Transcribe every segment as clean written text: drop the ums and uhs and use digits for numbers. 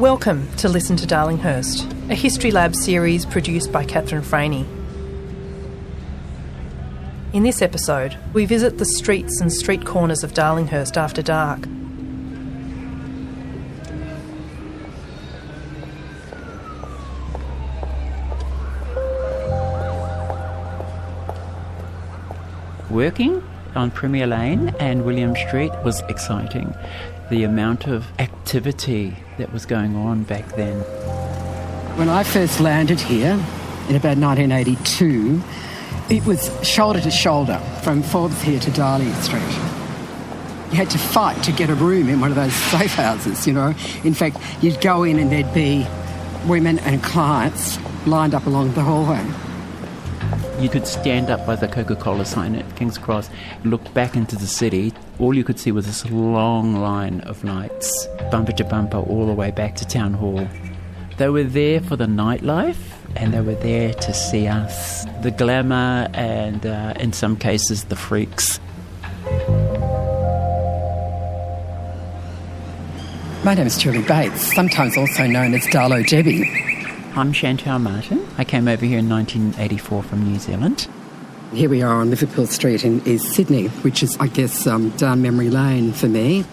Welcome to Listen to Darlinghurst, a History Lab series produced by Catherine Freyne. In this episode, we visit the streets and street corners of Darlinghurst after dark. Working on Premier Lane and William Street was exciting. The amount of activity that was going on back then. When I first landed here in about 1982, it was shoulder to shoulder from Forbes here to Darling Street. You had to fight to get a room in one of those safe houses, you know. In fact, you'd go in and there'd be women and clients lined up along the hallway. You could stand up by the Coca-Cola sign at King's Cross, look back into the city. All you could see was this long line of lights, bumper to bumper, all the way back to Town Hall. They were there for the nightlife, and they were there to see us, the glamour and, in some cases, the freaks. My name is Julie Bates, sometimes also known as Darlo Debbie. I'm Chantal Martin. I came over here in 1984 from New Zealand. Here we are on Liverpool Street in East Sydney, which is, I guess, down memory lane for me.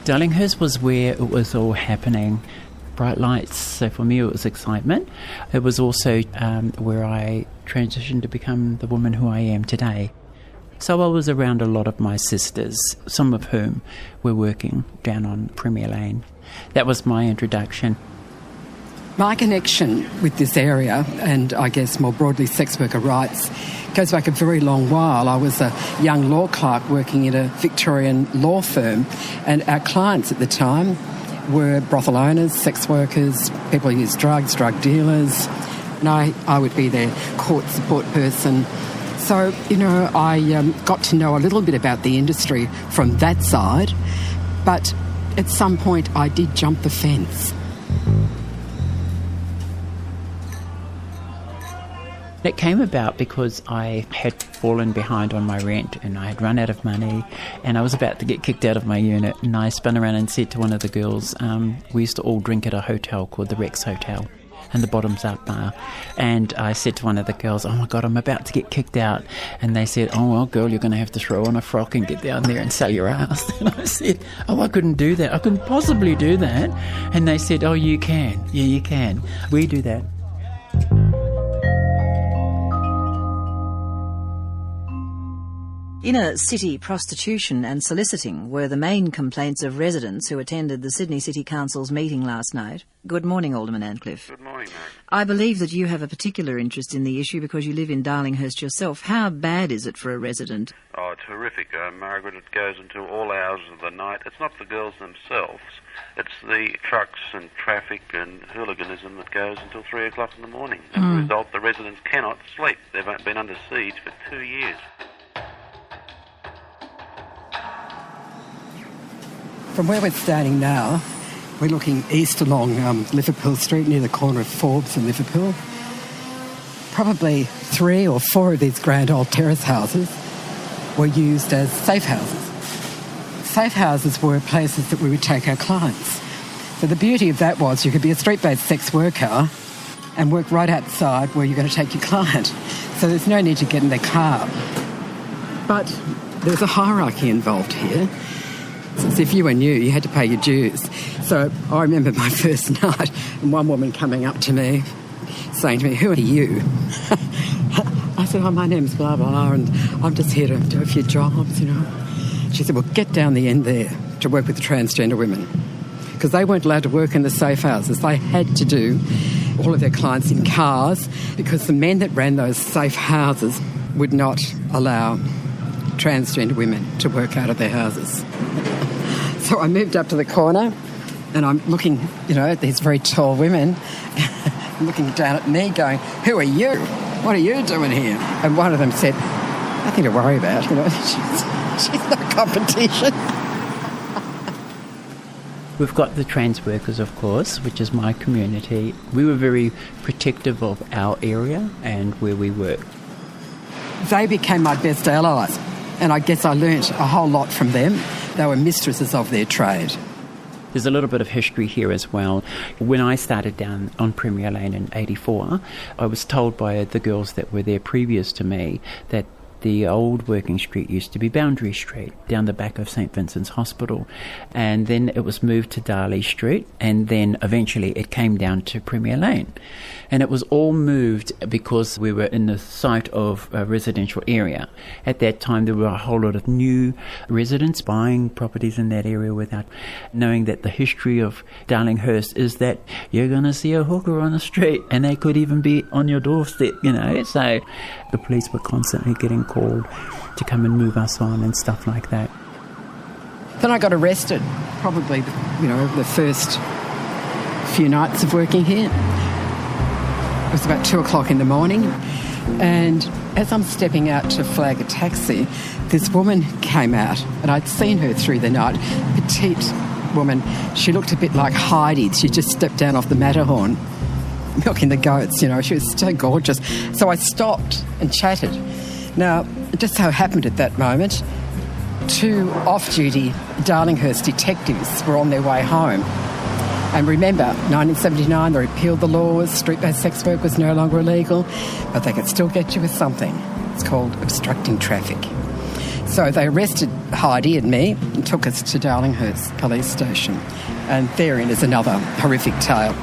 Darlinghurst was where it was all happening. Bright lights, so for me it was excitement. It was also where I transitioned to become the woman who I am today. So I was around a lot of my sisters, some of whom were working down on Premier Lane. That was my introduction. My connection with this area, and I guess more broadly sex worker rights, goes back a very long while. I was a young law clerk working in a Victorian law firm, and our clients at the time were brothel owners, sex workers, people who used drugs, drug dealers, and I would be their court support person. So, you know, I got to know a little bit about the industry from that side, but at some point I did jump the fence. It came about because I had fallen behind on my rent and I had run out of money and I was about to get kicked out of my unit, and I spun around and said to one of the girls, we used to all drink at a hotel called the Rex Hotel and the Bottoms Up Bar, and I said to one of the girls, oh my God, I'm about to get kicked out. And they said, oh well girl, you're going to have to throw on a frock and get down there and sell your ass. And I said, oh, I couldn't do that, I couldn't possibly do that. And they said, oh, you can, yeah you can, we do that. Inner city prostitution and soliciting were the main complaints of residents who attended the Sydney City Council's meeting last night. Good morning, Alderman Antcliffe. Good morning, Mark. I believe that you have a particular interest in the issue because you live in Darlinghurst yourself. How bad is it for a resident? Oh, it's horrific, Margaret. It goes until all hours of the night. It's not the girls themselves. It's the trucks and traffic and hooliganism that goes until 3 o'clock in the morning. As a result, the residents cannot sleep. They've been under siege for 2 years. From where we're standing now, we're looking east along Liverpool Street near the corner of Forbes and Liverpool. Probably 3 or 4 of these grand old terrace houses were used as safe houses. Safe houses were places that we would take our clients. So the beauty of that was you could be a street-based sex worker and work right outside where you're going to take your client. So there's no need to get in their car. But there's a hierarchy involved here. So if you were new, you had to pay your dues. So I remember my first night and one woman coming up to me saying to me, who are you? I said, oh, my name's blah, blah, and I'm just here to do a few jobs, you know. She said, well, get down the end there to work with the transgender women. Because they weren't allowed to work in the safe houses. They had to do all of their clients in cars because the men that ran those safe houses would not allow transgender women to work out of their houses. So I moved up to the corner and I'm looking, you know, at these very tall women looking down at me going, who are you? What are you doing here? And one of them said, nothing to worry about, you know, she's no competition. We've got the trans workers, of course, which is my community. We were very protective of our area and where we work. They became my best allies, and I guess I learnt a whole lot from them. They were mistresses of their trade. There's a little bit of history here as well. When I started down on Premier Lane in 84, I was told by the girls that were there previous to me that the old working street used to be Boundary Street, down the back of St Vincent's Hospital. And then it was moved to Darley Street, and then eventually it came down to Premier Lane. And it was all moved because we were in the site of a residential area. At that time, there were a whole lot of new residents buying properties in that area without knowing that the history of Darlinghurst is that you're going to see a hooker on the street, and they could even be on your doorstep, you know. So the police were constantly getting called to come and move us on and stuff like that. Then I got arrested, probably, the first few nights of working here. It was about 2 o'clock in the morning, and as I'm stepping out to flag a taxi, this woman came out, and I'd seen her through the night, petite woman. She looked a bit like Heidi. She just stepped down off the Matterhorn, milking the goats, she was so gorgeous. So I stopped and chatted. Now, it just so happened at that moment, 2 off-duty Darlinghurst detectives were on their way home. And remember, 1979, they repealed the laws, street-based sex work was no longer illegal, but they could still get you with something. It's called obstructing traffic. So they arrested Heidi and me and took us to Darlinghurst Police Station. And therein is another horrific tale.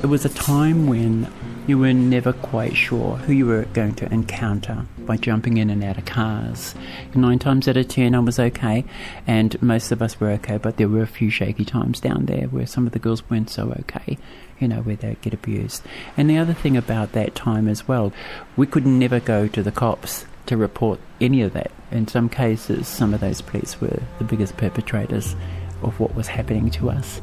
It was a time when you were never quite sure who you were going to encounter by jumping in and out of cars. 9 times out of 10 I was okay, and most of us were okay, but there were a few shaky times down there where some of the girls weren't so okay, where they'd get abused. And the other thing about that time as well, we could never go to the cops to report any of that. In some cases, some of those police were the biggest perpetrators of what was happening to us.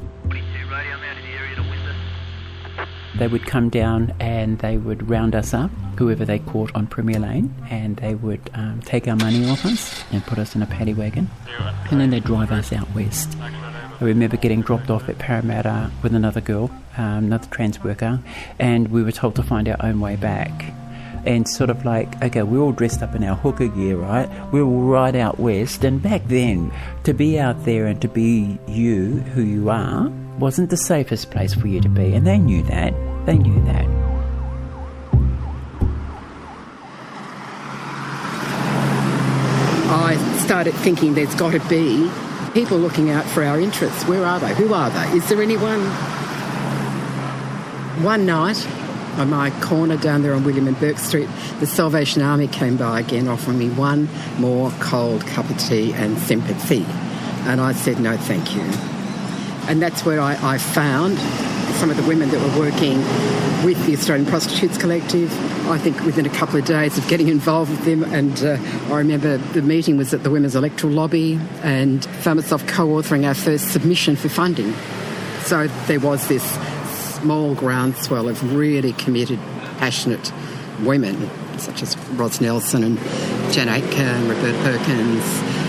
They would come down and they would round us up, whoever they caught on Premier Lane, and they would take our money off us and put us in a paddy wagon, and then they'd drive us out west. I remember getting dropped off at Parramatta with another girl, another trans worker, and we were told to find our own way back. And sort of like, okay, we're all dressed up in our hooker gear, right? We're all right out west, and back then, to be out there and to be you, who you are, wasn't the safest place for you to be, and they knew that. They knew that. I started thinking there's got to be people looking out for our interests. Where are they? Who are they? Is there anyone? One night, on my corner down there on William and Burke Street, the Salvation Army came by again, offering me one more cold cup of tea and sympathy. And I said, no, thank you. And that's where I found some of the women that were working with the Australian Prostitutes Collective. I think within a couple of days of getting involved with them, and I remember the meeting was at the Women's Electoral Lobby, and found myself co-authoring our first submission for funding. So there was this small groundswell of really committed, passionate women, such as Ros Nelson and Jan Aitken and Roberta Perkins.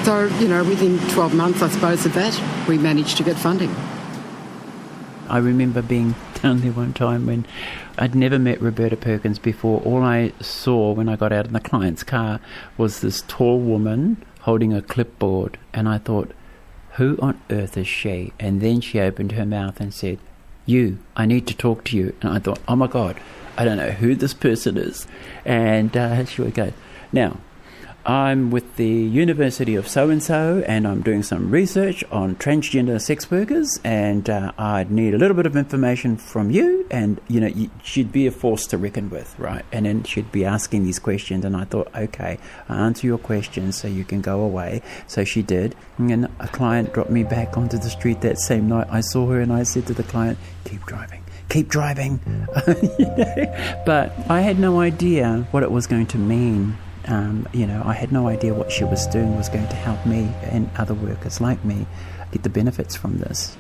So, within 12 months, I suppose, of that, we managed to get funding. I remember being down there one time when I'd never met Roberta Perkins before. All I saw when I got out in the client's car was this tall woman holding a clipboard, and I thought, who on earth is she? And then she opened her mouth and said, you, I need to talk to you. And I thought, oh my God, I don't know who this person is. And she would go, now, I'm with the University of so-and-so, and I'm doing some research on transgender sex workers, and I'd need a little bit of information from you, and, she'd be a force to reckon with, right? And then she'd be asking these questions, and I thought, okay, I'll answer your questions so you can go away. So she did, and then a client dropped me back onto the street that same night. I saw her, and I said to the client, keep driving. But I had no idea what it was going to mean. I had no idea what she was doing was going to help me and other workers like me get the benefits from this.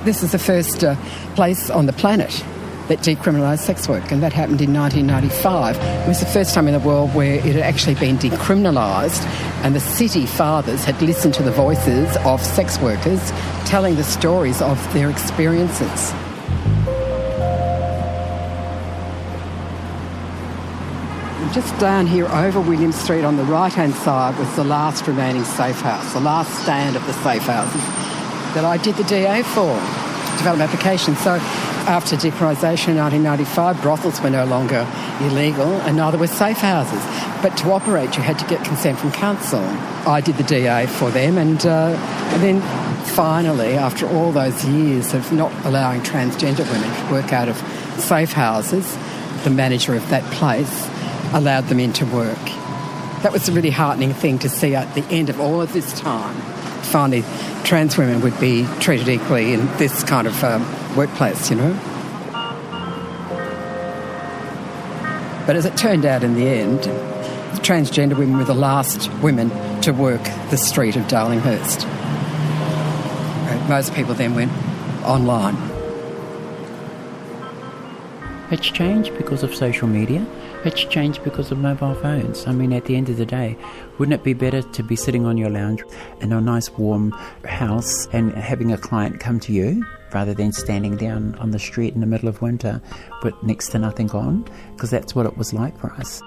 This is the first place on the planet that decriminalised sex work, and that happened in 1995. It was the first time in the world where it had actually been decriminalised, and the city fathers had listened to the voices of sex workers telling the stories of their experiences. Just down here over William Street on the right-hand side was the last remaining safe house, the last stand of the safe houses that I did the DA for, development application. So after decriminalisation in 1995, brothels were no longer illegal and neither were safe houses. But to operate, you had to get consent from council. I did the DA for them, and then finally, after all those years of not allowing transgender women to work out of safe houses, the manager of that place allowed them into work. That was a really heartening thing to see at the end of all of this time. Finally, trans women would be treated equally in this kind of workplace, you know. But as it turned out in the end, the transgender women were the last women to work the street of Darlinghurst. Most people then went online. It's changed because of social media. It's changed because of mobile phones. I mean, at the end of the day, wouldn't it be better to be sitting on your lounge in a nice warm house and having a client come to you rather than standing down on the street in the middle of winter with next to nothing on? Because that's what it was like for us.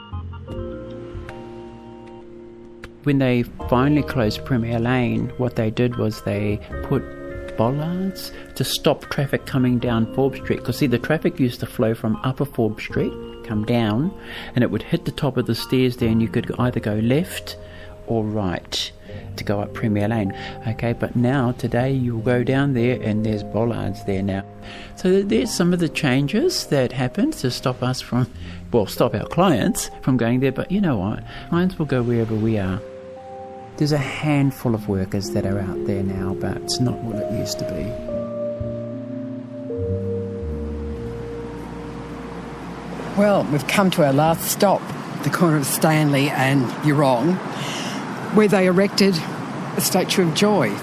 When they finally closed Premier Lane, what they did was they put bollards to stop traffic coming down Forbes Street. Because see, the traffic used to flow from Upper Forbes Street, come down, and it would hit the top of the stairs there, and you could either go left or right to go up Premier Lane. Okay, but now, today, you'll go down there and there's bollards there now. So there's some of the changes that happened to stop us from, well, stop our clients from going there, but you know what? Clients will go wherever we are. There's a handful of workers that are out there now, but it's not what it used to be. Well, we've come to our last stop, the corner of Stanley and Eurong, where they erected a statue of joy.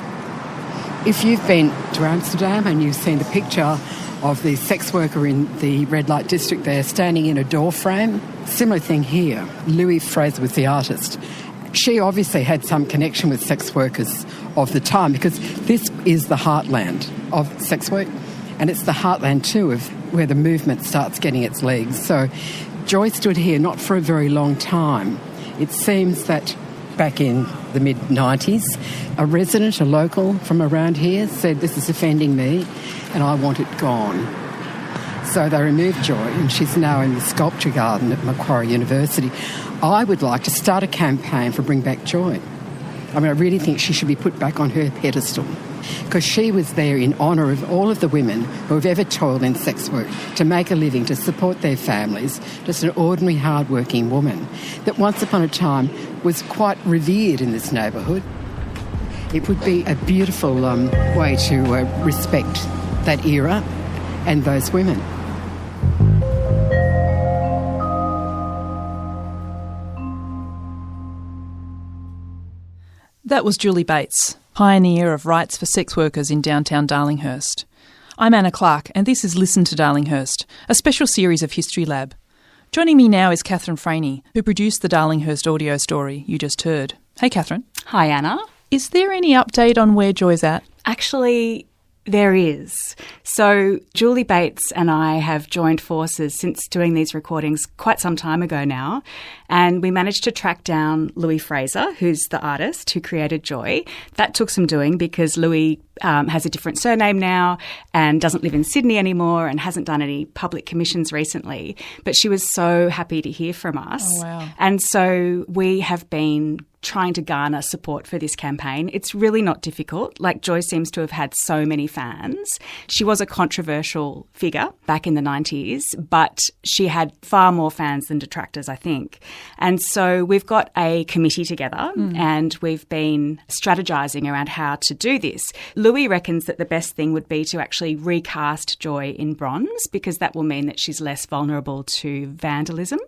If you've been to Amsterdam and you've seen the picture of the sex worker in the red light district there standing in a door frame, similar thing here. Louis Fraser was the artist. She obviously had some connection with sex workers of the time because this is the heartland of sex work, and it's the heartland too of where the movement starts getting its legs. So Joy stood here not for a very long time. It seems that back in the mid-90s, a resident, a local from around here said, "This is offending me and I want it gone." So they removed Joy, and she's now in the sculpture garden at Macquarie University. I would like to start a campaign for Bring Back Joy. I mean, I really think she should be put back on her pedestal because she was there in honour of all of the women who have ever toiled in sex work to make a living, to support their families, just an ordinary, hard-working woman that once upon a time was quite revered in this neighbourhood. It would be a beautiful way to respect that era and those women. That was Julie Bates, pioneer of rights for sex workers in downtown Darlinghurst. I'm Anna Clark, and this is Listen to Darlinghurst, a special series of History Lab. Joining me now is Catherine Freyne, who produced the Darlinghurst audio story you just heard. Hey, Catherine. Hi, Anna. Is there any update on where Joy's at? Actually, there is. So Julie Bates and I have joined forces since doing these recordings quite some time ago now, and we managed to track down Louis Fraser, who's the artist who created Joy. That took some doing because Louis has a different surname now and doesn't live in Sydney anymore and hasn't done any public commissions recently. But she was so happy to hear from us. Oh, wow. And so we have been trying to garner support for this campaign. It's really not difficult. Like, Joy seems to have had so many fans. She was a controversial figure back in the 90s, but she had far more fans than detractors, I think. And so we've got a committee together and we've been strategising around how to do this. Louis reckons that the best thing would be to actually recast Joy in bronze because that will mean that she's less vulnerable to vandalism.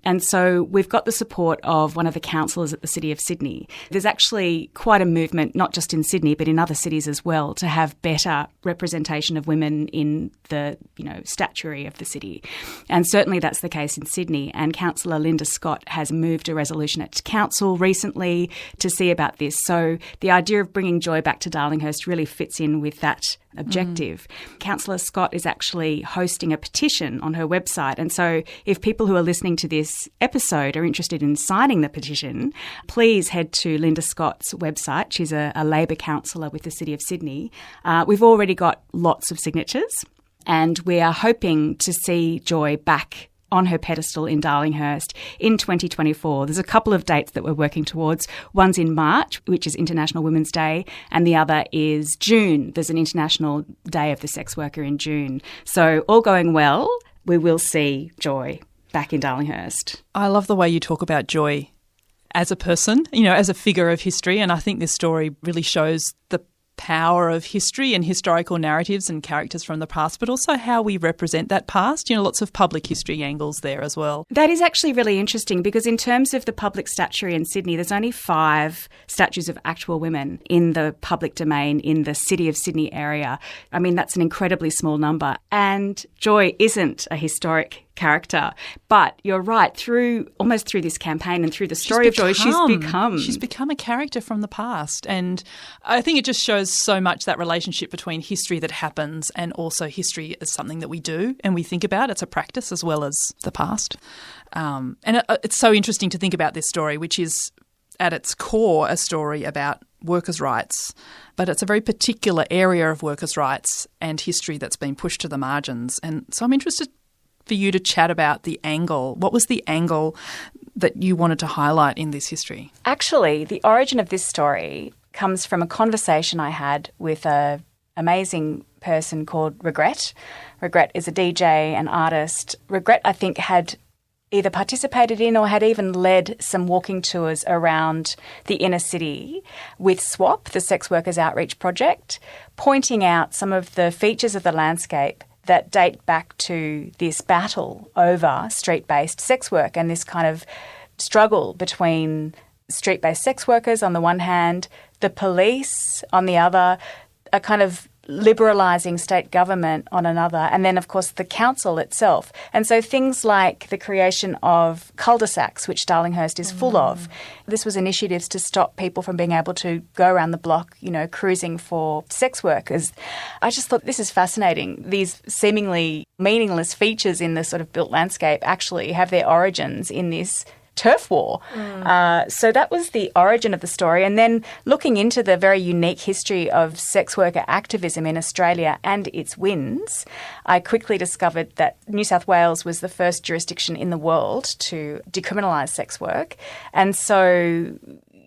And so we've got the support of one of the councillors at the City of Sydney. There's actually quite a movement, not just in Sydney, but in other cities as well, to have better representation of women in the, statuary of the city. And certainly that's the case in Sydney. And Councillor Linda Scott has moved a resolution at council recently to see about this. So the idea of bringing Joy back to Darlinghurst really fits in with that objective. Councillor Scott is actually hosting a petition on her website. And so if people who are listening to this episode are interested in signing the petition, please head to Linda Scott's website. She's a Labor councillor with the City of Sydney. We've already got lots of signatures, and we are hoping to see Joy back on her pedestal in Darlinghurst in 2024. There's a couple of dates that we're working towards. One's in March, which is International Women's Day, and the other is June. There's an International Day of the Sex Worker in June. So all going well, we will see Joy back in Darlinghurst. I love the way you talk about Joy as a person, as a figure of history, and I think this story really shows the power of history and historical narratives and characters from the past, but also how we represent that past. Lots of public history angles there as well. That is actually really interesting because in terms of the public statuary in Sydney, there's only 5 statues of actual women in the public domain in the City of Sydney area. I mean, that's an incredibly small number. And Joy isn't a historic character, but you're right, almost through this campaign and through the story of Joy, she's become a character from the past. And I think it just shows so much that relationship between history that happens and also history as something that we do and we think about. It's a practice as well as the past. And it's so interesting to think about this story, which is at its core a story about workers' rights, but it's a very particular area of workers' rights and history that's been pushed to the margins. And so I'm interested for you to chat about the angle. What was the angle that you wanted to highlight in this history? Actually, the origin of this story comes from a conversation I had with an amazing person called Regret. Regret is a DJ, an artist. Regret, I think, had either participated in or had even led some walking tours around the inner city with SWAP, the Sex Workers Outreach Project, pointing out some of the features of the landscape that date back to this battle over street-based sex work and this kind of struggle between street-based sex workers on the one hand, the police on the other, a kind of liberalising state government on another, and then, of course, the council itself. And so things like the creation of cul-de-sacs, which Darlinghurst is full of. This was initiatives to stop people from being able to go around the block, cruising for sex workers. I just thought this is fascinating. These seemingly meaningless features in the sort of built landscape actually have their origins in this turf war. So that was the origin of the story. And then looking into the very unique history of sex worker activism in Australia and its wins, I quickly discovered that New South Wales was the first jurisdiction in the world to decriminalise sex work. And so,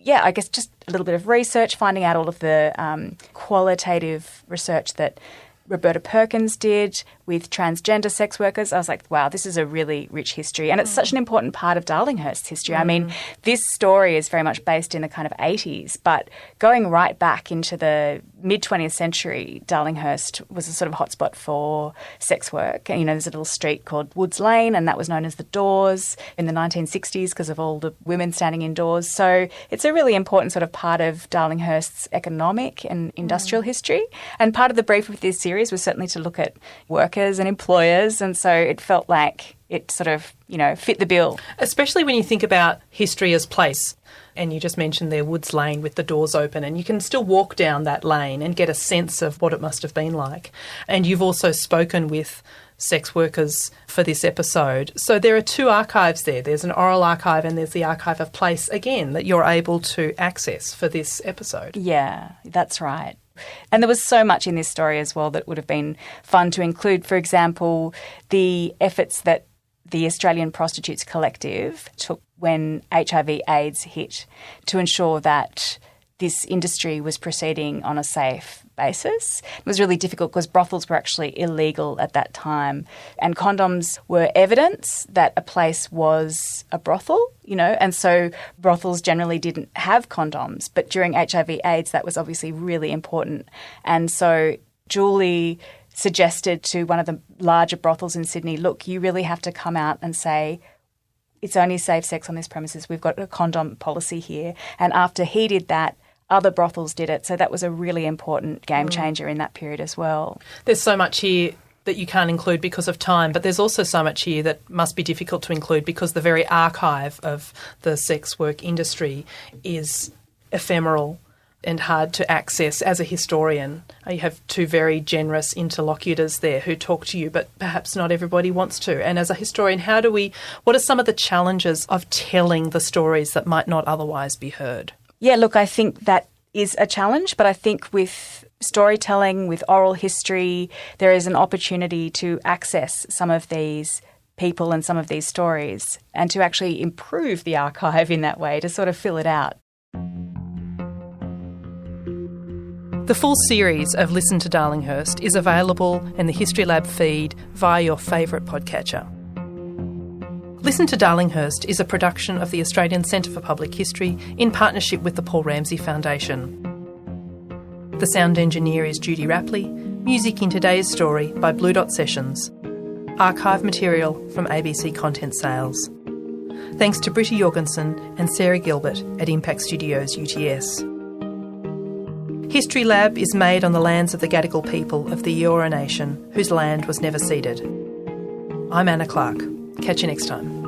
I guess just a little bit of research, finding out all of the qualitative research that Roberta Perkins did with transgender sex workers. I was like, wow, this is a really rich history. And it's such an important part of Darlinghurst's history. I mean, this story is very much based in the kind of 80s, but going right back into the mid-20th century, Darlinghurst was a sort of hotspot for sex work. And, there's a little street called Woods Lane, and that was known as the Doors in the 1960s because of all the women standing indoors. So it's a really important sort of part of Darlinghurst's economic and industrial history. And part of the brief with this series was certainly to look at workers and employers, and so it felt like it sort of, fit the bill. Especially when you think about history as place. And you just mentioned there Woods Lane with the doors open, and you can still walk down that lane and get a sense of what it must have been like. And you've also spoken with sex workers for this episode. So there are 2 archives there. There's an oral archive and there's the archive of place, again, that you're able to access for this episode. Yeah, that's right. And there was so much in this story as well that would have been fun to include. For example, the efforts that the Australian Prostitutes Collective took when HIV/AIDS hit to ensure that this industry was proceeding on a safe basis. It was really difficult because brothels were actually illegal at that time, and condoms were evidence that a place was a brothel, and so brothels generally didn't have condoms. But during HIV/AIDS, that was obviously really important. And so Julie suggested to one of the larger brothels in Sydney, look, you really have to come out and say, it's only safe sex on this premises. We've got a condom policy here. And after he did that, other brothels did it. So that was a really important game changer in that period as well. There's so much here that you can't include because of time, but there's also so much here that must be difficult to include because the very archive of the sex work industry is ephemeral. and hard to access as a historian. You have two very generous interlocutors there who talk to you, but perhaps not everybody wants to. And as a historian, what are some of the challenges of telling the stories that might not otherwise be heard? Yeah, look, I think that is a challenge, but I think with storytelling, with oral history, there is an opportunity to access some of these people and some of these stories and to actually improve the archive in that way, to sort of fill it out. The full series of Listen to Darlinghurst is available in the History Lab feed via your favourite podcatcher. Listen to Darlinghurst is a production of the Australian Centre for Public History in partnership with the Paul Ramsay Foundation. The sound engineer is Judy Rapley, music in today's story by Blue Dot Sessions. Archive material from ABC Content Sales. Thanks to Britta Jorgensen and Sarah Gilbert at Impact Studios UTS. History Lab is made on the lands of the Gadigal people of the Eora Nation, whose land was never ceded. I'm Anna Clark. Catch you next time.